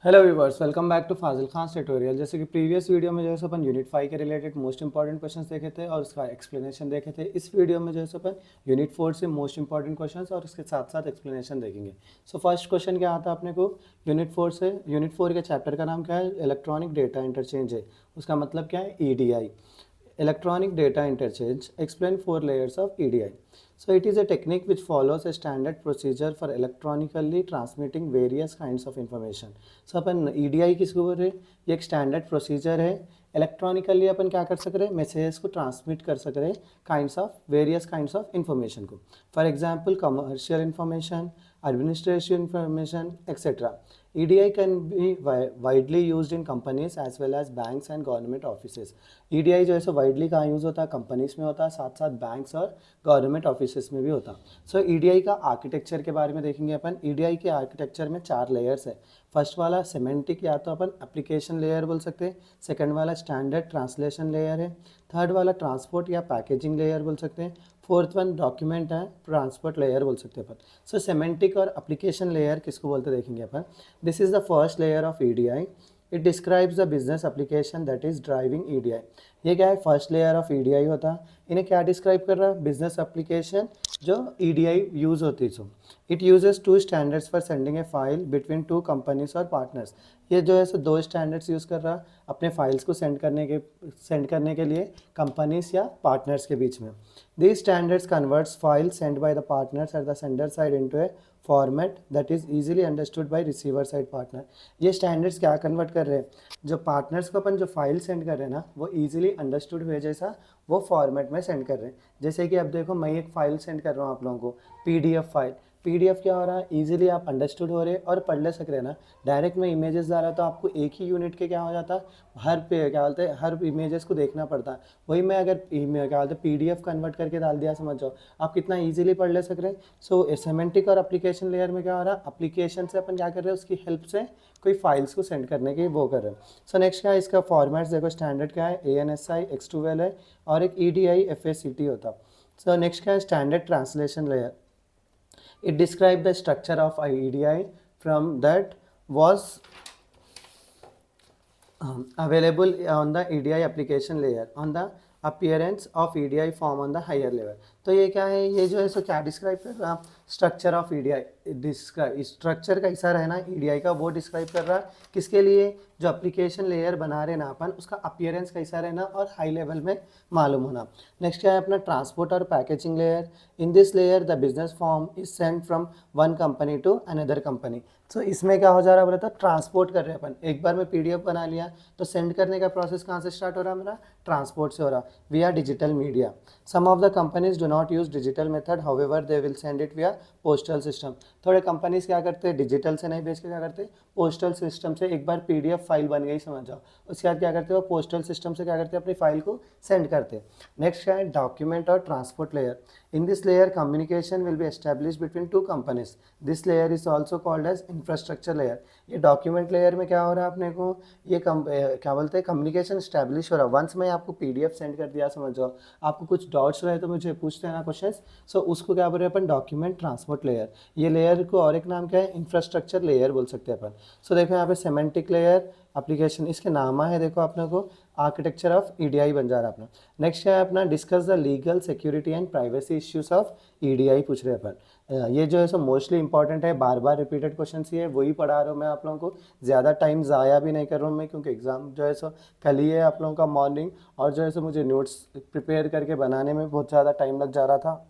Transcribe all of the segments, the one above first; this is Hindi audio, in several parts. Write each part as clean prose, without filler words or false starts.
Hello viewers, welcome back to Fazil Khan tutorial. जैसे कि प्रीवियस वीडियो में जो है सो अपन यूनिट 5 के रिलेटेड मोस्ट इंपॉर्टेंट क्वेश्चंस देखे थे और उसका एक्सप्लेनेशन देखे थे। इस वीडियो में जो है सो अपन यूनिट 4 से मोस्ट इंपॉर्टेंट क्वेश्चंस और उसके साथ साथ एक्सप्लेनेशन देखेंगे। सो फर्स्ट क्वेश्चन क्या आता है अपने को यूनिट 4 से। यूनिट 4 के चैप्टर का नाम क्या है? इलेक्ट्रॉनिक डेटा इंटरचेंज है। उसका मतलब क्या है? EDI, electronic data interchange. Explain four layers of EDI. So it is a technique which follows a standard procedure for electronically transmitting various kinds of information. So upon EDI किसको बोल रहे हैं? ये एक स्टैंडर्ड प्रोसीजर है। इलेक्ट्रॉनिकली अपन क्या कर सक रहे हैं? मैसेजेस को ट्रांसमिट कर सक रहे हैं kinds of various kinds of information को। For example commercial information, administrative information, etc. EDI can be widely used in companies as well as banks and government offices. EDI जो है सो वाइडली कहाँ यूज़ होता है? कंपनीज में होता है, साथ साथ बैंक्स और गवर्नमेंट ऑफिसेस में भी होता है। सो EDI का आर्किटेक्चर के बारे में देखेंगे अपन। EDI के आर्किटेक्चर में 4 लेयर्स है। फर्स्ट वाला सिमेंटिक, या तो अपन एप्लीकेशन लेयर बोल सकते हैं। सेकंड वाला स्टैंडर्ड ट्रांसलेशन लेयर है। थर्ड वाला ट्रांसपोर्ट या पैकेजिंग लेयर बोल सकते हैं। फोर्थ वन डॉक्यूमेंट है, ट्रांसपोर्ट लेयर बोल सकते हैं अपन। सो सिमेंटिक और एप्लीकेशन लेयर किसको बोलते देखेंगे अपन। This is the first layer of EDI. It describes the business application that is driving EDI. ये क्या है? फर्स्ट लेयर ऑफ EDI होता है। इन्हें क्या डिस्क्राइब कर रहा है? बिजनेस एप्लीकेशन जो EDI यूज़ होती है। So it uses 2 standards for sending A file between 2 companies और पार्टनर्स। ये जो है सो 2 स्टैंडर्ड्स यूज़ कर रहा है अपने फाइल्स को सेंड करने के लिए कंपनीज या पार्टनर्स के बीच में। These standards converts files sent by the partners at the sender side into a format that is easily understood by receiver side partner. ये standards क्या कन्वर्ट कर रहे हैं? जो पार्टनर्स को अपन जो फाइल सेंड कर रहे हैं ना, वो ईजिली अंडरस्टूड हुए जैसा वो फॉर्मेट में सेंड कर रहे हैं। जैसे कि अब देखो, मैं एक फ़ाइल सेंड कर रहा हूँ आप लोगों को, PDF फाइल। PDF क्या हो रहा है? ईजिली आप अंडरस्टूड हो रहे और पढ़ ले सक रहे हैं ना। डायरेक्ट में इमेजेस डाल रहा तो आपको एक ही यूनिट के क्या हो जाता है, हर पे क्या बोलते हैं, हर इमेजेस को देखना पड़ता है। वही मैं अगर क्या बोलते हैं PDF कन्वर्ट करके डाल दिया, समझ जाओ आप कितना ईजिली पढ़ ले सक रहे हैं। सो सेमेंटिक और एप्लीकेशन लेयर में क्या हो रहा है? एप्लीकेशन से अपन क्या कर रहे हैं? उसकी हेल्प से कोई फाइल्स को सेंड करने की वो कर रहे हैं। सो नेक्स्ट क्या है? इसका फॉर्मेट्स देखो, स्टैंडर्ड क्या है? ANSI XML है और एक EDI FACT होता है। सो नेक्स्ट क्या है? Standard translation layer. It described the structure of EDI from that was available on the EDI application layer on the appearance of EDI form on the higher level. तो ये क्या है? ये जो है सो क्या डिस्क्राइब कर रहा है? Structure of EDI। Describe structure कैसा रहना EDI का, वो डिस्क्राइब कर रहा है। किसके लिए? जो एप्लीकेशन लेयर बना रहे ना अपन, उसका अपीयरेंस कैसा रहना और हाई लेवल में मालूम होना। नेक्स्ट क्या है अपना? ट्रांसपोर्ट और packaging layer. In this layer the business form is send from one company to another company. तो इसमें क्या हो जा रहा है? बोला था ट्रांसपोर्ट कर रहे हैं अपन। एक बार में PDF बना लिया तो सेंड करने का प्रोसेस कहाँ से स्टार्ट हो रहा है मेरा? ट्रांसपोर्ट से हो रहा via digital media. Some of the companies do not use digital method, however they will send it via postal system. थोड़े कंपनीज क्या करते हैं? डिजिटल से नहीं भेज के क्या करते हैं? पोस्टल सिस्टम से। एक बार PDF फाइल बन गई, समझ जाओ, उसके बाद क्या करते हो? पोस्टल सिस्टम से क्या करते हैं? अपनी फाइल को सेंड करते हैं। नेक्स्ट क्या है? डॉक्यूमेंट और transport layer. In this layer, communication will be established between 2 companies. This layer is also called as infrastructure layer. ये डॉक्यूमेंट लेयर में क्या हो रहा है अपने को? ये क्या बोलते हैं? कम्युनिकेशन स्टैब्लिश हो रहा है। वंस मैं आपको PDF सेंड कर दिया, समझ जाओ, आपको कुछ डाउट्स रहे तो मुझे पूछते हैं ना क्वेश्चंस। सो उसको क्या बोल रहे हैं अपन? Document transport layer. ये लेयर को और एक नाम क्या है? इंफ्रास्ट्रक्चर लेयर बोल सकते हैं अपन। सो देखो यहाँ पे सिमेंटिक लेयर, एप्लीकेशन, इसके नाम है देखो अपने को, आर्किटेक्चर ऑफ EDI बन जा रहा है अपना। नेक्स्ट है अपना discuss the legal security and privacy issues of EDI पूछ रहे हैं अपन। ये जो है सो मोस्टली इंपॉर्टेंट है, बार बार रिपीटेड क्वेश्चन ही है, वही पढ़ा रहा हूँ मैं आप लोगों को। ज़्यादा टाइम ज़ाया भी नहीं कर रहा हूँ मैं, क्योंकि एग्ज़ाम जो है सो कल ही है आप लोगों का मॉर्निंग, और जो है सो मुझे नोट्स प्रिपेयर करके बनाने में बहुत ज़्यादा टाइम लग जा रहा था।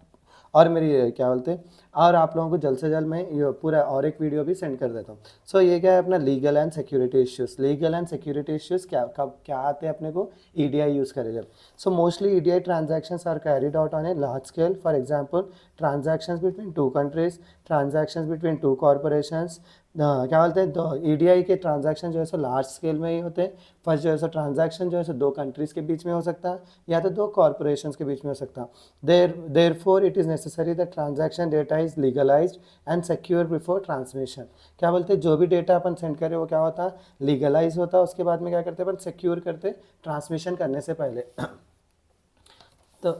और मेरी क्या बोलते हैं, और आप लोगों को जल्द से जल्द मैं ये पूरा और एक वीडियो भी सेंड कर देता हूँ। सो ये क्या है अपना? Legal and security issues. Legal and security issues क्या कब क्या आते हैं अपने को? EDI यूज़ करें जब। So mostly EDI transactions are carried out on a large scale. For example transactions between 2 countries, transactions between 2 corporations. क्या बोलते हैं? EDI के ट्रांजैक्शन जो है सो लार्ज स्केल में ही होते हैं। फर्स्ट जो है सो ट्रांजैक्शन जो है सो 2 कंट्रीज़ के बीच में हो सकता है, या तो 2 कॉर्पोरेशंस के बीच में हो सकता है। Therefore it is necessary that transaction data is legalized and secure before transmission. क्या बोलते हैं? जो भी डेटा अपन सेंड करें वो क्या होता है? लीगलाइज होता है। उसके बाद में क्या करते हैं अपन? सिक्योर करते ट्रांसमिशन करने से पहले। तो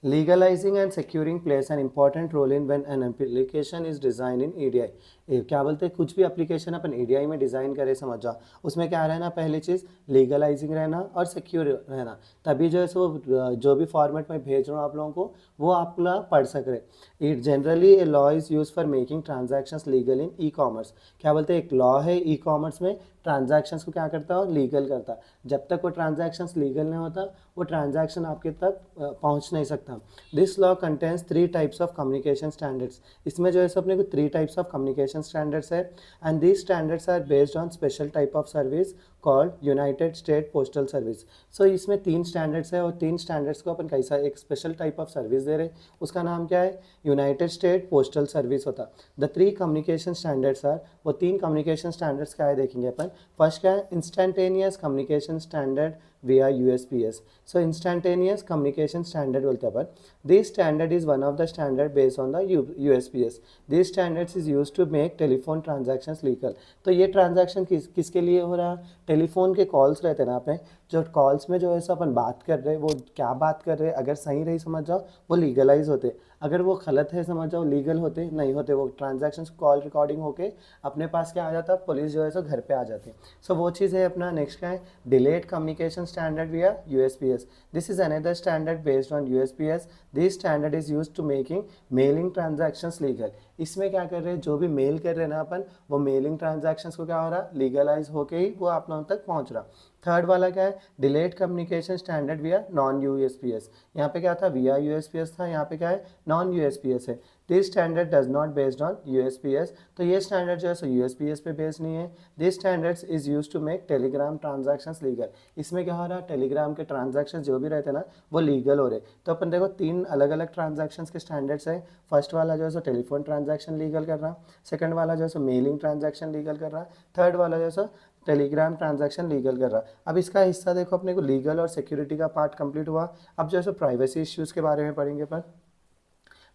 legalising and securing plays an important role in when an application is design in EDI. क्या बोलते हैं, कुछ भी एप्लीकेशन अपन ईडीआई में डिज़ाइन करें समझ जाओ, उसमें क्या रहना, पहली चीज़ लीगलाइजिंग रहना और सिक्योर रहना, तभी जो है सो जो भी फॉर्मेट में भेज रहा हूँ आप लोगों को वो आप लोग पढ़ सक रहे। It generally a law is use for making transactions legal in e commerce. क्या बोलते हैं, एक लॉ है ई कॉमर्स में, ट्रांजैक्शंस को क्या करता है, लीगल करता है। जब तक वो ट्रांजैक्शंस लीगल नहीं होता वो ट्रांजैक्शन आपके तक पहुंच नहीं सकता। This law contains 3 types of communication standards. इसमें जो है सो अपने को 3 टाइप्स ऑफ कम्युनिकेशन स्टैंडर्ड्स है and these standards are based on special type of service called United State Postal Service. So इसमें 3 स्टैंडर्ड्स है और 3 स्टैंडर्ड्स को अपन कैसा एक स्पेशल टाइप ऑफ सर्विस दे रहे, उसका नाम क्या है, यूनाइटेड स्टेट पोस्टल सर्विस होता। द 3 कम्युनिकेशन स्टैंडर्ड्स आर, वो 3 कम्युनिकेशन स्टैंडर्ड्स क्या है देखेंगे अपन। फर्स्ट क्या है, instantaneous communication standard via USPS. So instantaneous communication standard बोलते हैं अपन। This standard is one of the standard based on the USPS. This standards is used to make telephone transactions legal. तो ये ट्रांजैक्शन किसके लिए हो रहा है, टेलीफोन के कॉल्स रहते हैं ना पे, जो कॉल्स में जो है सो अपन बात कर रहे हैं वो क्या बात कर रहे हैं, अगर सही रही समझ जाओ वो लीगलाइज होते, अगर वो गलत है समझ जाओ लीगल होते नहीं होते, वो ट्रांजैक्शन कॉल रिकॉर्डिंग होके अपने पास क्या आ जाता, पुलिस जो है सो घर पे आ जाती है। सो वो चीज़ है अपना। नेक्स्ट क्या है, delayed communication standard via USPS. This is another standard based on USPS. This standard is used to making mailing transactions legal. इसमें क्या कर रहे हैं, जो भी मेल कर रहे हैं ना अपन, वो मेलिंग ट्रांजैक्शंस को क्या हो रहा, लीगलाइज होके ही वो आप लोगों तक पहुंच रहा। थर्ड वाला क्या है, डिलेड कम्युनिकेशन स्टैंडर्ड विया नॉन यूएसपीएस। यहाँ पे क्या था, विया यूएसपीएस था, यहाँ पे क्या है, नॉन यूएसपीएस है। This standard does not based on USPS, तो ये स्टैंडर्ड जो है सो यूएसपीएस पे बेस्ड नहीं है। This standards is use to make telegram transactions legal. इसमें क्या हो रहा है, टेलीग्राम के ट्रांजैक्शन जो भी रहते हैं ना वो लीगल हो रहे। तो अपन देखो 3 अलग अलग ट्रांजैक्शंस के स्टैंडर्ड्स है। फर्स्ट वाला जो है सो टेलीफोन ट्रांजैक्शन लीगल कर रहा, सेकंड वाला जो है सो मेलिंग ट्रांजैक्शन लीगल कर रहा, थर्ड वाला जो है सो टेलीग्राम ट्रांजैक्शन लीगल कर रहा। अब इसका हिस्सा देखो अपने को लीगल और सिक्योरिटी का पार्ट कंप्लीट हुआ। अब जो है सो प्राइवेसी इश्यूज़ के बारे में पढ़ेंगे अपन।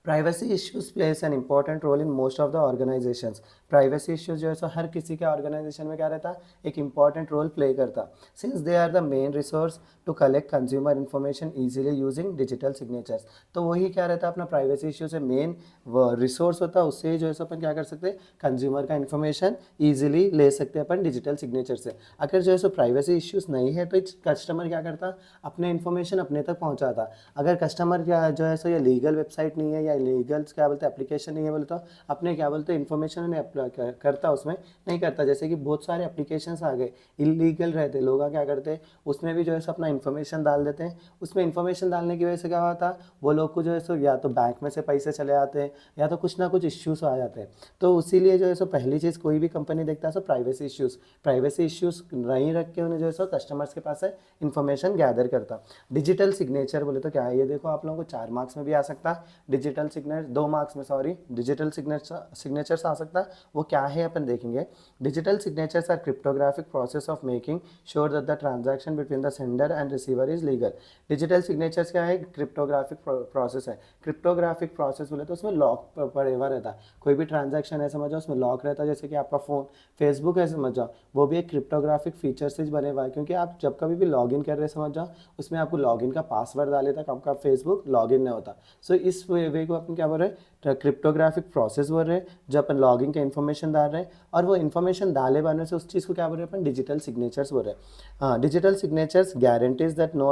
Privacy issues place an important role in most of the organisations. Privacy issues जो है सो हर किसी के ऑर्गेनाइजेशन में क्या रहता, एक इंपॉर्टेंट रोल प्ले करता, since they are the main resource to collect consumer information easily using digital signatures. तो वही क्या रहता है अपना प्राइवेसी इश्यू से मेन रिसोर्स होता है, उससे जो है सो अपन क्या कर सकते हैं, कंज्यूमर का इन्फॉर्मेशन ईजिली ले सकते हैं अपन डिजिटल सिग्नेचर से। अगर जो है सो प्राइवेसी इश्यूज नहीं है तो कस्टमर क्या करता, अपने इन्फॉर्मेशन अपने तक पहुँचाता। अगर कस्टमर क्या जो है सो ये लीगल वेबसाइट नहीं है या लीगल क्या बोलते हैं एप्लीकेशन नहीं है बोले तो अपने क्या बोलते हैं इन्फॉर्मेशन उन्हें करता, उसमें नहीं करता। जैसे कि बहुत सारे एप्लीकेशंस आ गए इलीगल रहते, लोग क्या करते हैं उसमें भी जो है सो अपना इन्फॉर्मेशन डाल देते हैं। उसमें इन्फॉर्मेशन डालने की वजह से क्या होता है, वो लोग को जो है सो या तो बैंक में से पैसे चले आते हैं या तो कुछ ना कुछ इश्यूज आ जाते हैं। तो इसीलिए जो है सो पहली चीज़ कोई भी कंपनी देखता है सो प्राइवेसी इश्यूज नहीं रख के उन्हें जो है सो कस्टमर्स के पास से इन्फॉर्मेशन गैदर करता। डिजिटल सिग्नेचर बोले तो क्या है, ये देखो आप लोगों को 4 मार्क्स में भी आ सकता है, डिजिटल सिग्नेचर 2 मार्क्स में, सॉरी डिजिटल सिग्नेचर्स आ सकता है। वो क्या है अपन देखेंगे। Digital signatures are cryptographic process of making sure that the transaction between the sender and receiver is legal. Digital signatures क्या है, क्रिप्टोग्राफिक प्रोसेस है। क्रिप्टोग्राफिक प्रोसेस बोले तो उसमें लॉक पड़े हुआ रहता है, कोई भी ट्रांजैक्शन है समझो उसमें लॉक रहता है। जैसे कि आपका फ़ोन फेसबुक है समझ जाओ, वो भी एक क्रिप्टोग्राफिक फीचर से बने हुआ है, क्योंकि आप जब कभी भी लॉगिन कर रहे हैं समझ जाओ उसमें आपको लॉगिन का पासवर्ड डाले तक आपका फेसबुक लॉगिन नहीं होता। सो इस वे को अपन क्या बोल रहे हैं, क्रिप्टोग्राफिक प्रोसेस बोल रहे हैं, जो अपन लॉगिन का इन्फॉर्मेशन डाल रहे हैं और वो इन्फॉर्मेशन डाले बनने से उस चीज़ को क्या बोल रहे हैं अपन, डिजिटल सिग्नेचर्स बोल रहे हैं। हाँ, digital signatures guarantees that no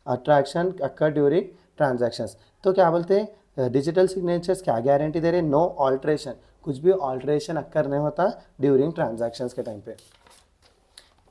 attraction occur during transactions. तो क्या बोलते हैं डिजिटल सिग्नेचर्स क्या गारंटी दे रहे हैं, नो ऑल्ट्रेशन, कुछ भी ऑल्ट्रेशन अक्कर नहीं होता ड्यूरिंग ट्रांजैक्शंस के टाइम पे।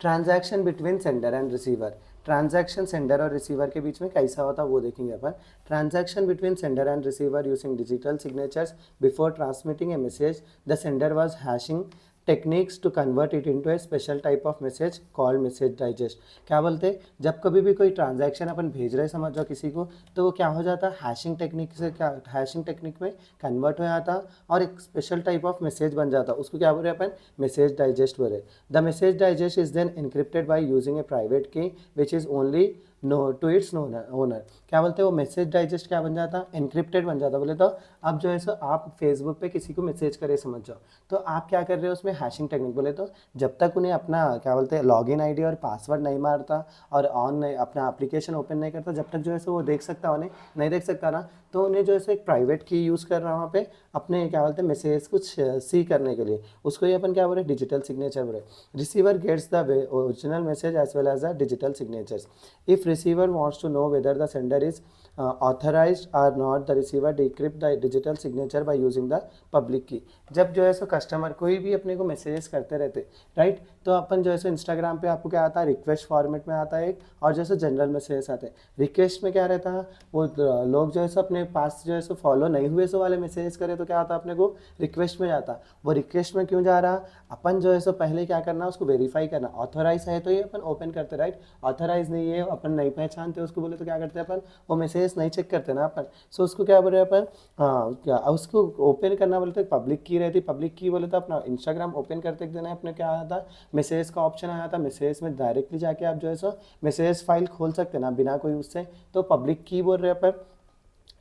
Transaction between sender and receiver, transaction sender और रिसीवर के बीच में कैसा होता है वो देखेंगे अपन। Transaction between sender and receiver using digital signatures before transmitting a message the sender was hashing techniques to convert it into a special type of message called message digest. क्या बोलते हैं, जब कभी भी कोई ट्रांजैक्शन अपन भेज रहे समझ जाओ किसी को, तो वो क्या हो जाता है, हैशिंग टेक्निक से क्या हैशिंग टेक्निक में कन्वर्ट हो जाता और एक स्पेशल टाइप ऑफ मैसेज बन जाता, उसको क्या बोल रहे हैं अपन, मैसेज डाइजेस्ट बोल रहे। The message digest is then encrypted by using a private key which is only know to its owner. क्या बोलते हैं वो मैसेज डाइजेस्ट क्या बन जाता, एनक्रिप्टेड बन जाता। बोले तो अब जो है सो आप फेसबुक पे किसी को मैसेज करे समझ जाओ, तो आप क्या कर रहे हो उसमें हैशिंग टेक्निक। बोले तो जब तक उन्हें अपना क्या बोलते हैं लॉगिन आईडी और पासवर्ड नहीं मारता और ऑन नहीं अपना एप्लीकेशन ओपन नहीं करता, जब तक जो है सो वो देख सकता, उन्हें नहीं देख सकता ना, तो उन्हें जो है सो एक प्राइवेट की यूज़ कर रहा है वहाँ पे अपने क्या बोलते हैं मैसेज कुछ सी करने के लिए। उसको ही अपन क्या बोले डिजिटल सिग्नेचर बोले। Receiver gets the original message as well as the digital signatures. If receiver wants to know whether the sender is authorized or not, the receiver decrypt the digital signature by using the public key। जब जो है सो कस्टमर कोई भी अपने को मैसेजेस करते रहते राइट, तो अपन जो है सो इंस्टाग्राम पे आपको क्या आता है रिक्वेस्ट फॉर्मेट में आता है एक, और जैसे जनरल मैसेजेस आते हैं। रिक्वेस्ट में क्या रहता है वो लोग जो है सो अपने पास जो है सो फॉलो नहीं हुए सो वाले मैसेजेस करे तो क्या आता है अपने को रिक्वेस्ट में जाता। वो रिक्वेस्ट में क्यों जा रहा, अपन जो है सो पहले क्या करना उसको वेरीफाई करना, ऑथोराइज है तो ये अपन ओपन करते राइट, ऑथोराइज नहीं है अपन नहीं पहचानते उसको बोले तो क्या करते हैं अपन वो मैसेज नहीं चेक करते ना अपन। सो उसको क्या बोले अपन, हाँ क्या उसको ओपन करना बोलते पब्लिक की रहती। पब्लिक की बोले तो अपना इंस्टाग्राम ओपन करते एक दिन अपने क्या आया था मैसेज का ऑप्शन आया था, मैसेज में डायरेक्टली जाके आप जो है सो मैसेज फाइल खोल सकते ना बिना कोई उससे, तो पब्लिक की बोल रहे अपन।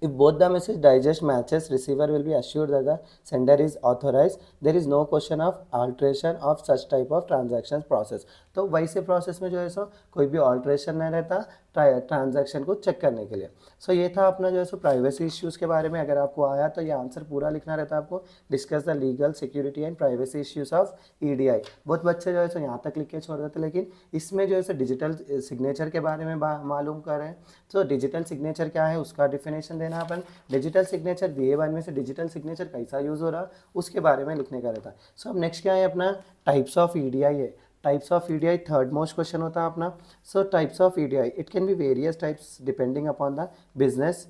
If both the message digest matches, receiver will be assured that the sender is authorized. There is no question of alteration of such type of transactions process। तो वैसे प्रोसेस में जो है सो कोई भी ऑल्ट्रेशन नहीं रहता ट्रांजैक्शन को चेक करने के लिए। सो ये था अपना जो है सो प्राइवेसी इश्यूज़ के बारे में। अगर आपको आया तो ये आंसर पूरा लिखना रहता है आपको, discuss the legal security and privacy issues of EDI. बहुत बच्चे जो है सो यहाँ तक लिख के छोड़ देते, लेकिन इसमें जो है सो डिजिटल सिग्नेचर के बारे में मालूम कर रहे हैं। तो डिजिटल सिग्नेचर क्या है उसका डिफिनेशन देना अपन, डिजिटल सिग्नेचर दिए बाद में से डिजिटल सिग्नेचर कैसा यूज़ हो रहा उसके बारे में लिखने का रहता है। सो अब नेक्स्ट क्या है अपना टाइप्स ऑफ ईडीआई है। Types of EDI third most question होता है अपना। सो types of EDI it can be various types depending upon the business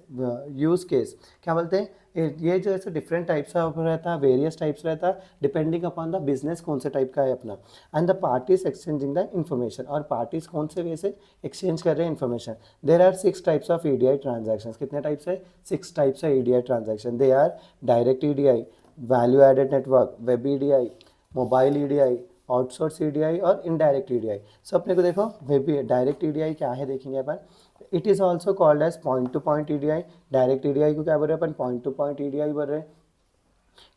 use case. क्या बोलते हैं ये जो है सो डिफरेंट टाइप्स ऑफ रहता है, वेरियस टाइप्स रहता है डिपेंडिंग अपॉन द बिजनेस कौन से टाइप का है अपना, and the parties exchanging the information, और पार्टीज कौन से वे से एक्सचेंज कर रहे हैं information. There are 6 types of EDI transactions. कितने टाइप्स है 6 टाइप्स है EDI transaction. They are direct EDI, value added network, web EDI, mobile EDI, outsource EDI और इनडायरेक्ट ईडीआई। सो अपने को देखो वेब डायरेक्ट ईडीआई क्या है देखेंगे अपन। It is also called as point two point EDI. Direct EDI को क्या बोल रहे हैं अपन पॉइंट टू पॉइंट ईडीआई बोल रहे हैं।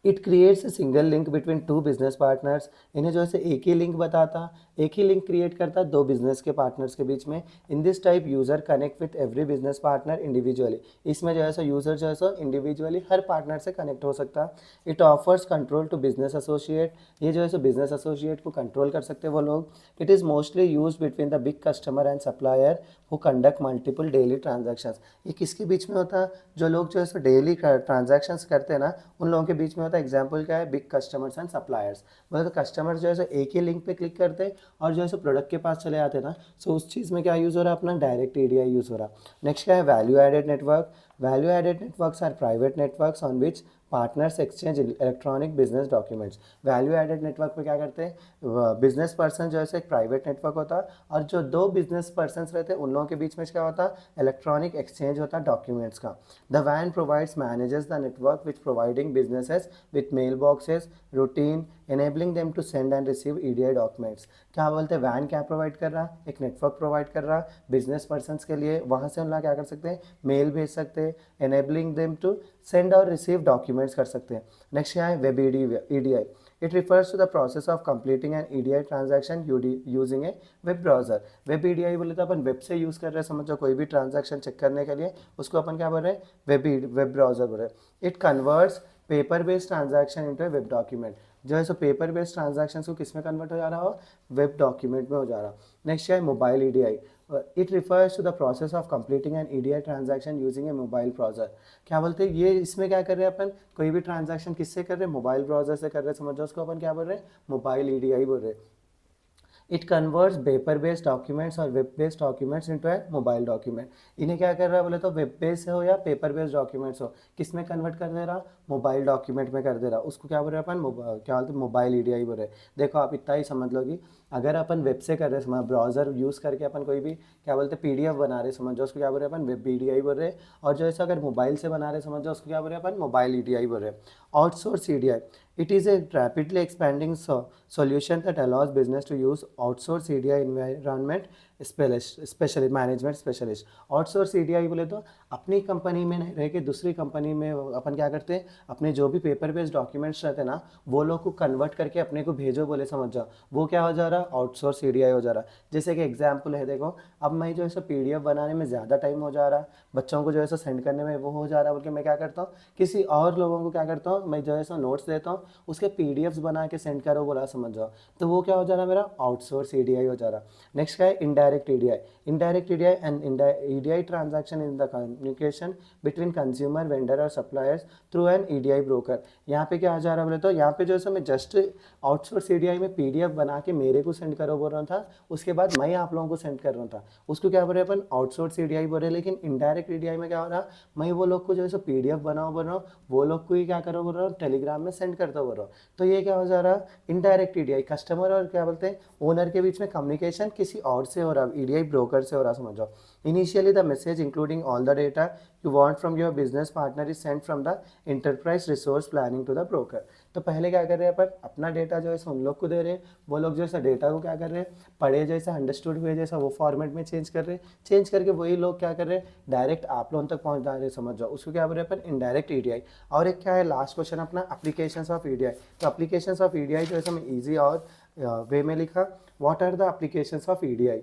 It creates a single link between two business partners. इन्हें जो है एक ही लिंक बताता, एक ही लिंक क्रिएट करता दो बिजनेस के पार्टनर्स के बीच में। In this type user connect with every business partner individually. इसमें जो है सो यूजर जो है सो इंडिविजुअली हर पार्टनर से कनेक्ट हो सकता। It offers control to business associate. ये जो है सो बिजनेस एसोसिएट को कंट्रोल कर सकते हैं वो लोग। It is mostly use between the big customer and supplier who conduct multiple daily transactions. ये किसके बीच में होता है, जो लोग जो है सो डेली ट्रांजेक्शन्स करते हैं ना उन लोगों के बीच में होता है। एग्जाम्पल क्या है बिग कस्टमर्स एंड सप्लायर्स। मतलब तो कस्टमर्स जो है सो एक ही लिंक पे क्लिक करते हैं और जो है सो प्रोडक्ट के पास चले आते हैं ना। सो उस चीज़ में क्या यूज़ हो रहा है अपना डायरेक्ट ईडीआई यूज़ हो रहा। नेक्स्ट क्या है value added network. Value added networks are private networks on which partners exchange electronic business documents. Value added network पे क्या करते हैं बिजनेस पर्सन जो है एक प्राइवेट नेटवर्क होता है, और जो दो बिजनेस पर्सन रहते हैं उन लोगों के बीच में क्या होता है इलेक्ट्रॉनिक एक्सचेंज होता है डॉक्यूमेंट्स का। The VAN provides manages the network which providing businesses with mail boxes routine enabling them to send and receive EDI documents. क्या बोलते हैं वैन क्या प्रोवाइड कर रहा, एक नेटवर्क प्रोवाइड कर रहा बिजनेस पर्सनस के लिए, वहाँ से उन लोग क्या कर सकते हैं मेल भेज सकते हैं, enabling them to send और रिसीव डॉक्यूमेंट्स कर सकते हैं। नेक्स्ट क्या है web EDI। It refers to the process of completing an EDI transaction using a web browser। Web EDI बोले तो अपन वेब से यूज़ कर रहे हैं, समझो कोई भी ट्रांजैक्शन चेक करने के लिए उसको अपन क्या बोल रहे हैं वेब ब्राउजर बोल रहे हैं। It converts paper based transaction into A web document. जो है सो पेपर बेस्ड ट्रांजैक्शन को किस में कन्वर्ट हो जा रहा हो वेब डॉक्यूमेंट में हो जा रहा। नेक्स्ट है mobile EDI। It refers to the process of completing an EDI transaction using a mobile browser. क्या बोलते हैं ये इसमें क्या कर रहे हैं अपन कोई भी ट्रांजैक्शन किससे कर रहे हैं मोबाइल ब्राउजर से कर रहे हैं, समझो उसको अपन क्या बोल रहे हैं मोबाइल EDI बोल रहे हैं। It converts paper based documents और वेब बेस्ड डॉक्यूमेंट्स इनटू ए मोबाइल डॉक्यूमेंट। इन्हें क्या कर रहा है बोले तो वेब बेस्ड हो या पेपर बेस्ड डॉक्यूमेंट्स हो किस में कन्वर्ट कर दे रहा मोबाइल डॉक्यूमेंट में कर दे रहा, उसको क्या बोल रहे हैं अपन क्या बोलते हैं मोबाइल EDI बोल रहे हैं। देखो आप इतना ही समझ लो कि अगर अपन वेब से कर रहे हैं ब्राउजर यूज़ करके अपन कोई भी क्या बोलते हैं PDF बना रहे समझो उसको क्या बोल रहे हैं अपन वेब EDI बोल रहे हैं, और जो ऐसा अगर मोबाइल से बना रहे समझो उसको क्या बोल रहे हैं अपन मोबाइल EDI बोल रहे हैं। Outsource EDI it is a rapidly expanding solution that allows business to use outsource EDI environment specialist, management specialist. Outsource EDI बोले तो अपनी कंपनी में नहीं रह के दूसरी कंपनी में अपन क्या करते हैं, अपने जो भी पेपर बेस्ड डॉक्यूमेंट्स रहते हैं ना, वो लोग को कन्वर्ट करके अपने को भेजो बोले, समझ जाओ, वो क्या हो जा रहा, आउटसोर्स ईडीआई हो जा रहा। जैसे कि एग्जाम्पल है, देखो अब मैं जो है सो पीडीएफ बनाने में ज़्यादा टाइम हो जा रहा, बच्चों को जो है सो सेंड करने में वो हो जा रहा, बोल के मैं क्या करता हूँ, किसी और लोगों को क्या करता हूँ, मैं जो है सो नोट्स देता हूँ, उसके पीडीएफ्स बना के सेंड करो बोला, समझ जाओ, तो वो क्या हो जा रहा, मेरा आउटसोर्स ईडीआई हो जा रहा। नेक्स्ट क्या है, indirect EDI. Indirect EDI and EDI transaction in the communication between consumer, vendor और suppliers through an EDI broker. यहाँ पे क्या आ जा रहा है बोले तो, यहाँ पे जो है सो मैं जस्ट आउटसोर्स ईडीआई में पीडीएफ बना के मेरे को सेंड करो बोल रहा था, उसके बाद मैं आप लोगों को सेंड कर रहा था, उसको क्या बोल रहे हैं अपन, आउटसोर्स ईडीआई बोल रहे हैं। लेकिन इनडायरेक्ट ईडीआई में क्या हो रहा, मैं वो लोग को जो है सो पीडीएफ बनाओ बोल रहा हूँ, वो लोग को ही क्या करो बोल रहा हूँ, टेलीग्राम में सेंड करता बोल रहा हूँ। तो ये क्या हो जा रहा, इनडायरेक्ट ईडीआई, कस्टमर और क्या बोलते हैं, ओनर के बीच में कम्युनिकेशन किसी और से हो रहा, ईडीआई ब्रोकर से हो रहा, समझ जाओ। Initially the message including all the data you want from your business partner is sent from the enterprise resource planning to the broker। तो पहले क्या कर रहे हैं अपन, अपना डेटा जो है उन लोग को दे रहे हैं, वो लोग जैसा डेटा को क्या कर रहे हैं, पढ़े जैसा, अंडरस्टूड हुए जैसा वो फॉर्मेट में चेंज कर रहे हैं, चेंज करके वही लोग क्या कर रहे हैं, डायरेक्ट आप लोगों तक पहुंचा रहे हैं, समझ जाओ, उसको क्या बोल रहे हैं अपन, इनडायरेक्ट ईडीआई। और एक क्या है लास्ट क्वेश्चन अपना, एप्लीकेशंस ऑफ ईडीआई। तो एप्लीकेशंस ऑफ ईडीआई जो है मैं ईजी और वे में लिखा, what are the applications of EDI.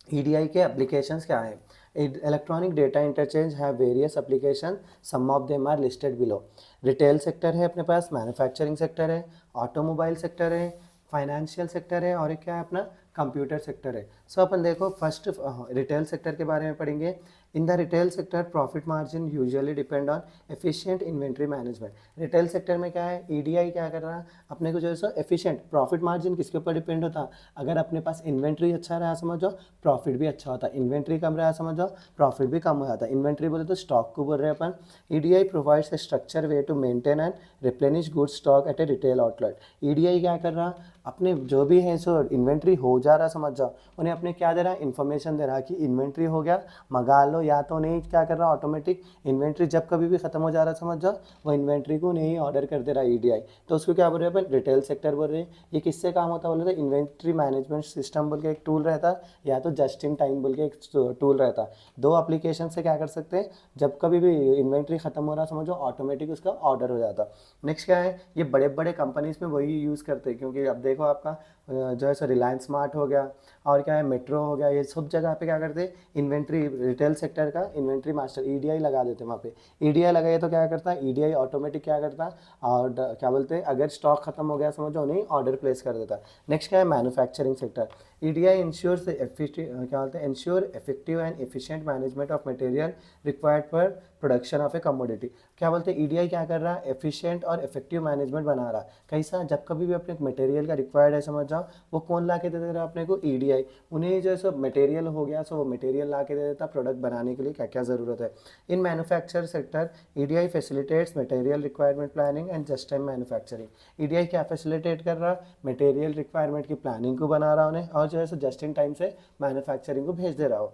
EDI के एप्लीकेशंस क्या है, इलेक्ट्रॉनिक डेटा इंटरचेंज है various application, some of them are listed below. Retail sector है अपने पास, मैन्युफैक्चरिंग सेक्टर है, ऑटोमोबाइल सेक्टर है, फाइनेंशियल सेक्टर है, और एक क्या है अपना, कंप्यूटर सेक्टर है। सो अपन देखो फर्स्ट रिटेल सेक्टर के बारे में पढ़ेंगे। In the retail sector profit margin usually depend on efficient inventory management. Retail sector में क्या है, ईडीआई क्या कर रहा है, अपने को जो है सो एफिशिएंट प्रॉफिट मार्जिन किसके ऊपर डिपेंड होता, अगर अपने पास इन्वेंट्री अच्छा रहा समझो, प्रॉफिट भी अच्छा होता, इन्वेंट्री कम रहा समझो, प्रॉफिट भी कम हो जाता। इन्वेंट्री बोले तो स्टॉक को बोल रहे हैं अपन। EDI provides a structure way to maintain and replenish good stock at a retail outlet. EDI क्या कर रहा, अपने जो भी है सो इन्वेंट्री हो जा रहा समझ जाओ, उन्हें अपने क्या दे रहा, इन्फॉर्मेशन दे रहा कि इन्वेंट्री हो गया, मंगा लो, या तो नहीं क्या कर रहा, ऑटोमेटिक इन्वेंट्री जब कभी भी खत्म हो जा रहा समझ जाओ, वो इन्वेंट्री को नहीं ऑर्डर कर दे रहा ईडीआई। तो उसको क्या बोल रहे हैं अपन, रिटेल सेक्टर बोल रहे हैं। ये किससे काम होता है बोले तो, इन्वेंट्री मैनेजमेंट सिस्टम बोल के एक टूल रहता, या तो जस्ट इन टाइम बोल के एक टूल रहता। दो एप्लीकेशन से क्या कर सकते हैं, जब कभी भी इन्वेंट्री खत्म हो रहा समझो, ऑटोमेटिक उसका ऑर्डर हो जाता। नेक्स्ट क्या है, ये बड़े बड़े कंपनीज में वही यूज़ करते हैं, क्योंकि अब देखो आपका जो है सो रिलायंस स्मार्ट हो गया, और क्या है मेट्रो हो गया, ये सब जगह पे क्या करते हैं, इन्वेंट्री रिटेल सेक्टर का इन्वेंट्री मास्टर ईडीआई लगा देते हैं वहाँ पे। ईडीआई लगाए तो क्या करता है, ईडीआई ऑटोमेटिक क्या करता है, और क्या बोलते हैं, अगर स्टॉक खत्म हो गया समझो, नहीं ऑर्डर प्लेस कर देता। नेक्स्ट क्या है, मैन्युफैक्चरिंग सेक्टर। ईडीआई इंश्योर्स क्या बोलते हैं, ensure effective and efficient management of material required for production of A commodity. क्या बोलते हैं, ईडीआई क्या कर रहा है, एफिशिएंट और इफेक्टिव मैनेजमेंट बना रहा है। कैसा, जब कभी भी अपने मटेरियल का रिक्वायर्ड है समझ जाओ, वो कौन ला के दे दे रहा है अपने को, ईडीआई। उन्हें जो है सो मटेरियल हो गया, सो वो मटेरियल ला के दे देता, प्रोडक्ट बनाने के लिए क्या क्या ज़रूरत है। इन manufacture sector EDI facilitates material requirement planning and just time manufacturing. EDI क्या फैसिलिटेट कर रहा, मटेरियल रिक्वायरमेंट की प्लानिंग को बना रहा उन्हें, और जो है सो जस्ट इन टाइम से मैन्युफैक्चरिंग को भेज दे रहा हो।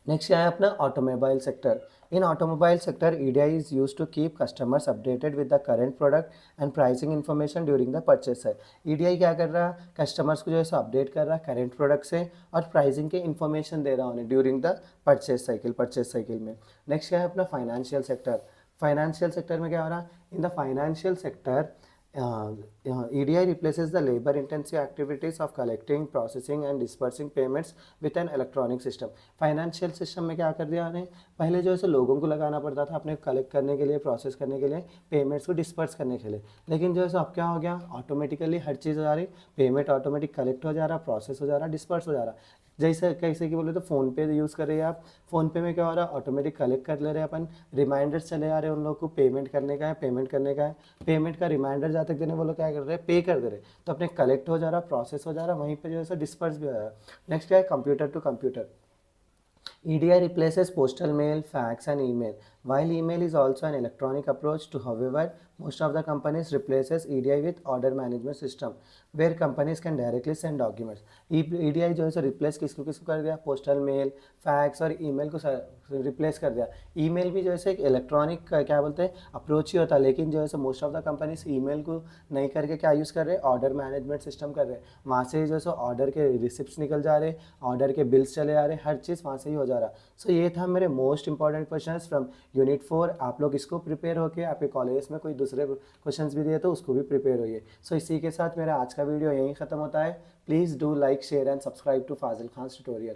नेक्स्ट क्या है अपना, automobile sector. In automobile sector EDI is use to keep customers updated with the current product and pricing information during the purchase है। ईडीआई क्या कर रहा है, कस्टमर्स को जो है सो अपडेट कर रहा है करेंट प्रोडक्ट से, और प्राइसिंग के इन्फॉर्मेशन दे रहा उन्हें ड्यूरिंग द परचेस साइकिल में। नेक्स्ट क्या है अपना, फाइनेंशियल सेक्टर। फाइनेंशियल सेक्टर में क्या हो रहा है, in the financial sector EDI replaces the labor-intensive activities of collecting, processing and dispersing payments with an electronic system। Financial system में क्या कर दिया उन्हें, पहले जो है सो लोगों को लगाना पड़ता था अपने कलेक्ट करने के लिए, प्रोसेस करने के लिए, पेमेंट्स को डिस्पर्स करने के लिए। लेकिन जो है सो अब क्या हो गया, ऑटोमेटिकली हर चीज़ हो जा रही, पेमेंट ऑटोमेटिक कलेक्ट हो जा रहा, प्रोसेस हो जा रहा, डिस्पर्स हो जा रहा। जैसे कैसे कि बोले तो फ़ोन पे यूज़ कर रहे हैं आप, फ़ोन पे में क्या हो रहा है, ऑटोमेटिक कलेक्ट कर ले रहे हैं अपन, रिमाइंडर्स चले आ रहे हैं उन लोग को, पेमेंट करने का है, पेमेंट करने का है, पेमेंट का रिमाइंडर जहाँ तक देने वो लोग क्या कर रहे हैं, पे कर दे रहे, तो अपने कलेक्ट हो जा रहा, प्रोसेस हो जा रहा, वहीं पे जो है सो डिस्पर्स भी हो जा रहा। नेक्स्ट क्या है, computer to computer. EDI replaces postal mail, fax and email. While email is also an electronic approach to, however, Most of the companies replaces EDI with order management system where companies can directly send documents. EDI जो है सो रिप्लेस किसको किसको कर दिया, पोस्टल मेल, फैक्स और ईमेल को रिप्लेस कर दिया। ईमेल भी जो है एक इलेक्ट्रॉनिक क्या बोलते हैं अप्रोच ही होता है, लेकिन जो है so most of the companies email को नहीं करके क्या यूज़ कर रहे हैं, ऑर्डर मैनेजमेंट सिस्टम कर रहे हैं। वहाँ से जो है सो ऑर्डर के रिसिप्ट्स निकल जा रहे, ऑर्डर के बिल्स चले आ रहे, हर चीज़ वहाँ से ही हो जा रहा। सो ये था मेरे most important question from unit 4। आप लोग इसको प्रिपेयर होकर आपके कॉलेज में कोई दूसरे क्वेश्चंस भी दिए तो उसको भी प्रिपेयर होइए। सो इसी के साथ मेरा आज का वीडियो यहीं ख़त्म होता है। Please do like share and subscribe to Fazil Khan tutorial.